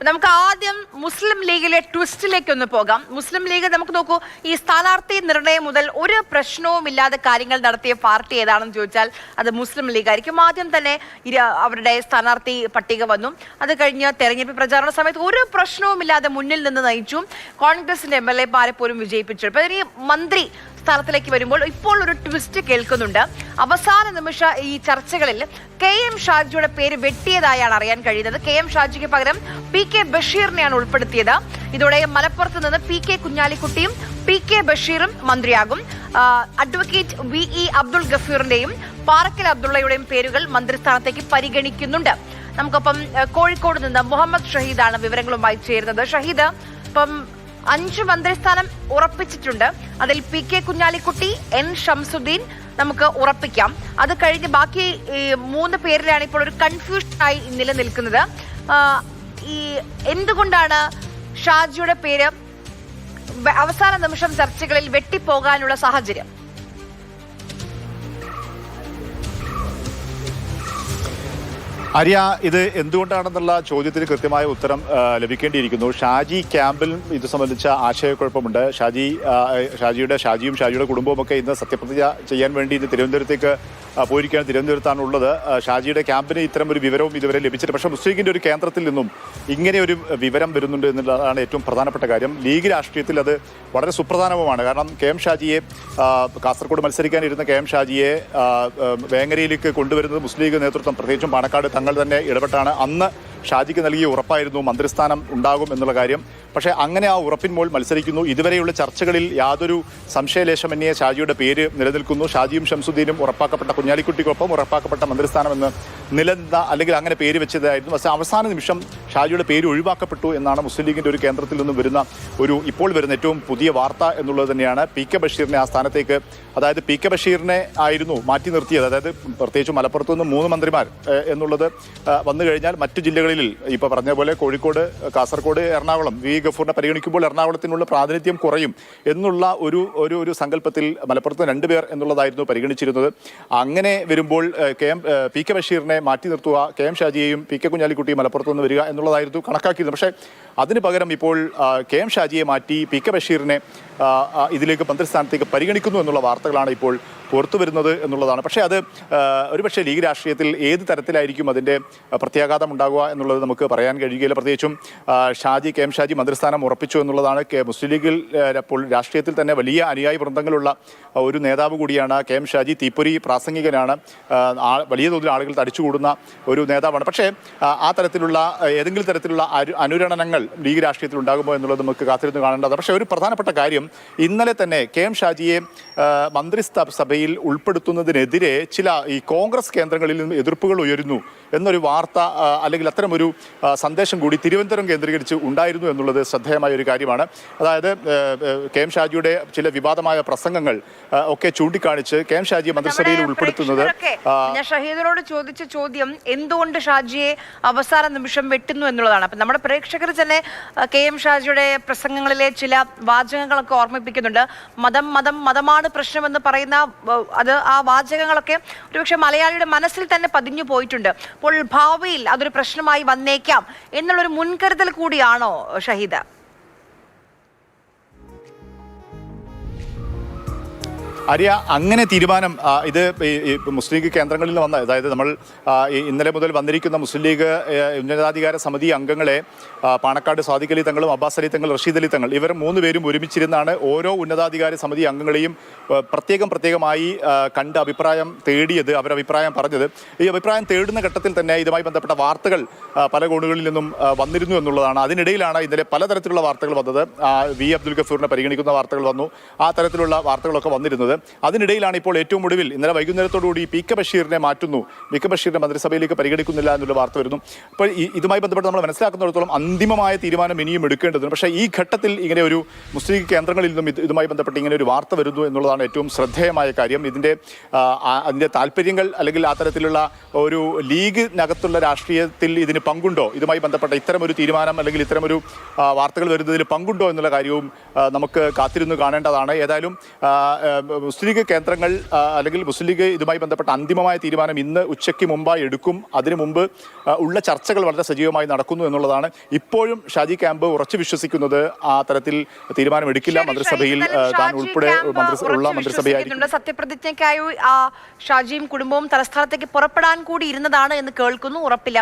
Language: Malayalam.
നമുക്ക് ആദ്യം മുസ്ലിം ലീഗിലെ ട്വിസ്റ്റിലേക്ക് ഒന്ന് പോകാം. മുസ്ലിം ലീഗ് നമുക്ക് നോക്കൂ, ഈ സ്ഥാനാർത്ഥി നിർണയം മുതൽ ഒരു പ്രശ്നവും ഇല്ലാതെ കാര്യങ്ങൾ നടത്തിയ പാർട്ടി ഏതാണെന്ന് ചോദിച്ചാൽ അത് മുസ്ലിം ലീഗ് ആയിരിക്കും. ആദ്യം തന്നെ അവരുടെ സ്ഥാനാർത്ഥി പട്ടിക വന്നു. അത് കഴിഞ്ഞ് തെരഞ്ഞെടുപ്പ് പ്രചാരണ സമയത്ത് ഒരു പ്രശ്നവും ഇല്ലാതെ മുന്നിൽ നിന്ന് നയിച്ചു. കോൺഗ്രസിന്റെ MLA-മാരെ പോലും വിജയിപ്പിച്ചു. ഇപ്പൊ ഈ മന്ത്രി സ്ഥലത്തിലേക്ക് വരുമ്പോൾ ഇപ്പോൾ ഒരു ട്വിസ്റ്റ് കേൾക്കുന്നുണ്ട്. അവസാന നിമിഷ ഈ ചർച്ചകളിൽ KM ഷാജിയുടെ പേര് വെട്ടിയതായാണ് അറിയാൻ കഴിയുന്നത്. KM ഷാജിക്ക് പകരം PK ബഷീറിനെയാണ് ഉൾപ്പെടുത്തിയത്. ഇതോടെ മലപ്പുറത്ത് നിന്ന് PK കുഞ്ഞാലിക്കുട്ടിയും PK ബഷീറും മന്ത്രിയാകും. അഡ്വക്കേറ്റ് VE അബ്ദുൾ ഗഫീറിന്റെയും പാറക്കൽ അബ്ദുള്ളയുടെയും പേരുകൾ മന്ത്രിസ്ഥാനത്തേക്ക് പരിഗണിക്കുന്നുണ്ട്. നമുക്കൊപ്പം കോഴിക്കോട് നിന്ന് മുഹമ്മദ് ഷഹീദാണ് വിവരങ്ങളുമായി ചേരുന്നത്. ഷഹീദ്, ഇപ്പം 5 മന്ത്രിസ്ഥാനം ഉറപ്പിച്ചിട്ടുണ്ട്. അതിൽ PK കുഞ്ഞാലിക്കുട്ടി, N ഷംസുദ്ദീൻ നമുക്ക് ഉറപ്പിക്കാം. അത് കഴിഞ്ഞ് ബാക്കി 3 പേരിലാണ് ഇപ്പോൾ ഒരു കൺഫ്യൂഷനായി നിലനിൽക്കുന്നത്. ഈ എന്തുകൊണ്ടാണ് ഷാജിയുടെ പേര് അവസാന നിമിഷം ചർച്ചകളിൽ വെട്ടിപ്പോകാനുള്ള സാഹചര്യം? ആര്യ, ഇത് എന്തുകൊണ്ടാണെന്നുള്ള ചോദ്യത്തിന് കൃത്യമായ ഉത്തരം ലഭിക്കേണ്ടിയിരിക്കുന്നു. ഷാജി ക്യാമ്പിൽ ഇത് സംബന്ധിച്ച ആശയക്കുഴപ്പമുണ്ട്. ഷാജിയും ഷാജിയുടെ കുടുംബവും ഒക്കെ ഇന്ന് സത്യപ്രതിജ്ഞ ചെയ്യാൻ വേണ്ടി ഇന്ന് തിരുവനന്തപുരത്തേക്ക് പോയിരിക്കുകയാണ്. തിരുവനന്തപുരത്താണുള്ളത്. ഷാജിയുടെ ക്യാമ്പിന് ഇത്തരം ഒരു വിവരവും ഇതുവരെ ലഭിച്ചിട്ട്, പക്ഷേ മുസ്ലിം ലീഗിൻ്റെ ഒരു കേന്ദ്രത്തിൽ നിന്നും ഇങ്ങനെ ഒരു വിവരം വരുന്നുണ്ട് എന്നുള്ളതാണ് ഏറ്റവും പ്രധാനപ്പെട്ട കാര്യം. ലീഗ് രാഷ്ട്രീയത്തിൽ അത് വളരെ സുപ്രധാനവുമാണ്. കാരണം KM ഷാജിയെ, കാസർഗോഡ് മത്സരിക്കാനിരുന്ന KM ഷാജിയെ വേങ്ങരയിലേക്ക് കൊണ്ടുവരുന്നത് മുസ്ലിം ലീഗ് നേതൃത്വം, പ്രത്യേകിച്ചും പാണക്കാട് തങ്ങൾ തന്നെ ഇടപെട്ടാണ്. അന്ന് ഷാജിക്ക് നൽകിയ ഉറപ്പായിരുന്നു മന്ത്രിസ്ഥാനം ഉണ്ടാകും എന്നുള്ള കാര്യം. പക്ഷേ അങ്ങനെ ആ ഉറപ്പിന്മേൽ മത്സരിക്കുന്നു. ഇതുവരെയുള്ള ചർച്ചകളിൽ യാതൊരു സംശയലേശമന്യേ ഷാജിയുടെ പേര് നിലനിൽക്കുന്നു. ഷാജിയും ഷംസുദ്ദീനും ഉറപ്പാക്കപ്പെട്ട, കുഞ്ഞാലിക്കുട്ടിക്കൊപ്പം ഉറപ്പാക്കപ്പെട്ട മന്ത്രിസ്ഥാനമെന്ന് നിലനിന്ന, അല്ലെങ്കിൽ അങ്ങനെ പേര് വെച്ചതായിരുന്നു. പക്ഷേ അവസാന നിമിഷം ഷാജിയുടെ പേര് ഒഴിവാക്കപ്പെട്ടു എന്നാണ് മുസ്ലിം ലീഗിൻ്റെ ഒരു കേന്ദ്രത്തിൽ നിന്നും വരുന്ന ഇപ്പോൾ വരുന്ന ഏറ്റവും പുതിയ വാർത്ത എന്നുള്ളത് തന്നെയാണ്. PK ബഷീറിനെ ആ സ്ഥാനത്തേക്ക്, അതായത് PK ബഷീറിനെ ആയിരുന്നു മാറ്റി നിർത്തിയത്. അതായത് പ്രത്യേകിച്ച് മലപ്പുറത്ത് നിന്ന് 3 മന്ത്രിമാർ എന്നുള്ളത് വന്നു കഴിഞ്ഞാൽ മറ്റു ജില്ലകളിൽ ഇപ്പോൾ പറഞ്ഞ പോലെ കോഴിക്കോട്, കാസർഗോഡ്, എറണാകുളം, VE ഗഫൂറിനെ പരിഗണിക്കുമ്പോൾ എറണാകുളത്തിനുള്ള പ്രാതിനിധ്യം കുറയും എന്നുള്ള ഒരു സങ്കല്പത്തിൽ മലപ്പുറത്ത് 2 പേർ എന്നുള്ളതായിരുന്നു പരിഗണിച്ചിരുന്നത്. അങ്ങനെ വരുമ്പോൾ PK ബഷീറിനെ മാറ്റി നിർത്തുക, KM ഷാജിയെയും PK കുഞ്ഞാലിക്കുട്ടിയും മലപ്പുറത്ത് നിന്ന് വരിക എന്നുള്ളതായിരുന്നു കണക്കാക്കിയത്. പക്ഷേ അതിന് പകരം ഇപ്പോൾ KM ഷാജിയെ മാറ്റി PK ബഷീറിനെ ഇതിലേക്ക് മന്ത്രിസ്ഥാനത്തേക്ക് പരിഗണിക്കുന്നു എന്നുള്ള വാർത്തകളാണ് ഇപ്പോൾ പുറത്തു വരുന്നത് എന്നുള്ളതാണ്. പക്ഷേ അത് ഒരുപക്ഷെ ലീഗ് രാഷ്ട്രീയത്തിൽ ഏത് തരത്തിലായിരിക്കും അതിൻ്റെ പ്രത്യാഘാതം ഉണ്ടാകുക എന്നുള്ളത് നമുക്ക് പറയാൻ കഴിയുകയില്ല. പ്രത്യേകിച്ചും KM ഷാജി മന്ത്രിസ്ഥാനം ഉറപ്പിച്ചു എന്നുള്ളതാണ്. മുസ്ലിം ലീഗിൽ ഇപ്പോൾ രാഷ്ട്രീയത്തിൽ തന്നെ വലിയ അനുയായി വൃന്ദങ്ങളുള്ള ഒരു നേതാവ് കൂടിയാണ് KM ഷാജി. തീപ്പൊരി പ്രാസംഗികനാണ്. വലിയ തോതിൽ ആളുകൾ തടിച്ചുകൂടുന്ന ഒരു നേതാവാണ്. പക്ഷേ ആ തരത്തിലുള്ള ഏതെങ്കിലും തരത്തിലുള്ള അനുരണനങ്ങൾ ലീഗ് രാഷ്ട്രീയത്തിൽ ഉണ്ടാകുമോ എന്നുള്ളത് നമുക്ക് കാത്തിരുന്ന് കാണേണ്ടതാണ്. പക്ഷേ ഒരു പ്രധാനപ്പെട്ട കാര്യം, ഇന്നലെ തന്നെ KM ഷാജിയെ മന്ത്രിസഭയിൽ ഉൾപ്പെടുത്തുന്നതിനെതിരെ ചില ഈ കോൺഗ്രസ് കേന്ദ്രങ്ങളിൽ നിന്നും എതിർപ്പുകൾ ഉയരുന്നു എന്നൊരു വാർത്ത, അല്ലെങ്കിൽ അത്തരമൊരു സന്ദേശം കൂടി തിരുവനന്തപുരം കേന്ദ്രീകരിച്ച് ഉണ്ടായിരുന്നു എന്നുള്ളത് ശ്രദ്ധേയമായ ഒരു കാര്യമാണ്. അതായത് KM ഷാജിയുടെ ചില വിവാദമായ പ്രസംഗങ്ങൾ ഒക്കെ ചൂണ്ടിക്കാണിച്ച് KM ഷാജിയെ മന്ത്രിസഭയിൽ ഉൾപ്പെടുത്തുന്നത്. ഞാൻ ഷഹീദിനോട് ചോദിച്ച ചോദ്യം എന്തുകൊണ്ട് ഷാജിയെ അവസാന നിമിഷം വെട്ടുന്നു എന്നുള്ളതാണ്. അപ്പം നമ്മുടെ പ്രേക്ഷകർ തന്നെ KM ഷാജിയുടെ പ്രസംഗങ്ങളിലെ ചില വാചകങ്ങളൊക്കെ ഓർമ്മിപ്പിക്കുന്നുണ്ട്. മതമാണ് പ്രശ്നമെന്ന് പറയുന്ന ആ വാചകങ്ങളൊക്കെ ഒരുപക്ഷെ മലയാളിയുടെ മനസ്സിൽ തന്നെ പതിഞ്ഞു പോയിട്ടുണ്ട്. അപ്പോൾ ഭാവിയിൽ അതൊരു പ്രശ്നമായി വന്നേക്കാം എന്നുള്ളൊരു മുൻകരുതൽ കൂടിയാണോ ഷഹീദ? ആര്യ, അങ്ങനെ തീരുമാനം ഇത് മുസ്ലിം ലീഗ് കേന്ദ്രങ്ങളിൽ നിന്ന് വന്ന, അതായത് നമ്മൾ ഇന്നലെ മുതൽ വന്നിരിക്കുന്ന മുസ്ലിം ലീഗ് ഉന്നതാധികാര സമിതി അംഗങ്ങളെ പാണക്കാട് സാദിഖ് അലി തങ്ങളും അബ്ബാസ് അലി തങ്ങൾ, റഷീദ് അലി തങ്ങൾ, ഇവർ 3 പേരും ഒരുമിച്ചിരുന്നാണ് ഓരോ ഉന്നതാധികാര സമിതി അംഗങ്ങളെയും പ്രത്യേകമായി കണ്ട് അഭിപ്രായം തേടിയത്, അവരഭിപ്രായം പറഞ്ഞത്. ഈ അഭിപ്രായം തേടുന്ന ഘട്ടത്തിൽ തന്നെ ഇതുമായി ബന്ധപ്പെട്ട വാർത്തകൾ പല കോണുകളിൽ നിന്നും വന്നിരുന്നു എന്നുള്ളതാണ്. അതിനിടയിലാണ് ഇന്നലെ പലതരത്തിലുള്ള വാർത്തകൾ വന്നത്. VE അബ്ദുൾ ഗഫൂറിനെ പരിഗണിക്കുന്ന വാർത്തകൾ വന്നു. ആ തരത്തിലുള്ള വാർത്തകളൊക്കെ വന്നിരുന്നത്. അതിനിടയിലാണ് ഇപ്പോൾ ഏറ്റവും ഒടുവിൽ ഇന്നലെ വൈകുന്നേരത്തോടുകൂടി PK ബഷീറിനെ മാറ്റുന്നു, PK ബഷീറിനെ മന്ത്രിസഭയിലേക്ക് പരിഗണിക്കുന്നില്ല എന്നുള്ള വാർത്ത വരുന്നു. അപ്പോൾ ഇതുമായി ബന്ധപ്പെട്ട് നമ്മൾ മനസ്സിലാക്കുന്നിടത്തോളം അന്തിമമായ തീരുമാനം ഇനിയും എടുക്കേണ്ടതുണ്ട്. പക്ഷേ ഈ ഘട്ടത്തിൽ ഇങ്ങനെ ഒരു മുസ്ലിം കേന്ദ്രങ്ങളിൽ നിന്നും ഇതുമായി ബന്ധപ്പെട്ട് ഇങ്ങനെ ഒരു വാർത്ത വരുന്നു എന്നുള്ളതാണ് ഏറ്റവും ശ്രദ്ധേയമായ കാര്യം. അതിൻ്റെ താല്പര്യങ്ങൾ, അല്ലെങ്കിൽ ആ തരത്തിലുള്ള ഒരു ലീഗിനകത്തുള്ള രാഷ്ട്രീയത്തിൽ ഇതിന് പങ്കുണ്ടോ, ഇതുമായി ബന്ധപ്പെട്ട ഇത്തരമൊരു തീരുമാനം അല്ലെങ്കിൽ ഇത്തരമൊരു വാർത്തകൾ വരുന്നതിൽ പങ്കുണ്ടോ എന്നുള്ള കാര്യവും നമുക്ക് കാത്തിരുന്ന് കാണേണ്ടതാണ്. ഏതായാലും മുസ്ലിം ലീഗ് കേന്ദ്രങ്ങൾ അല്ലെങ്കിൽ മുസ്ലിം ലീഗ് ഇതുമായി ബന്ധപ്പെട്ട അന്തിമമായ തീരുമാനം ഇന്ന് ഉച്ചയ്ക്ക് മുമ്പായി എടുക്കും. അതിനു മുമ്പ് ഉള്ള ചർച്ചകൾ വളരെ സജീവമായി നടക്കുന്നു എന്നുള്ളതാണ്. ഇപ്പോഴും ഷാജി ക്യാമ്പ് ഉറച്ചു വിശ്വസിക്കുന്നത് ആ തരത്തിൽ തീരുമാനം എടുക്കില്ല. മന്ത്രിസഭയിൽ താൻ ഉൾപ്പെടെ ഉള്ള മന്ത്രിസഭയായിരിക്കും. സത്യപ്രതിജ്ഞയ്ക്കായി ഷാജിയും കുടുംബവും തലസ്ഥാനത്തേക്ക് പുറപ്പെടാൻ കൂടി ഇരുന്നതാണ് എന്ന് കേൾക്കുന്നു. ഉറപ്പില്ല.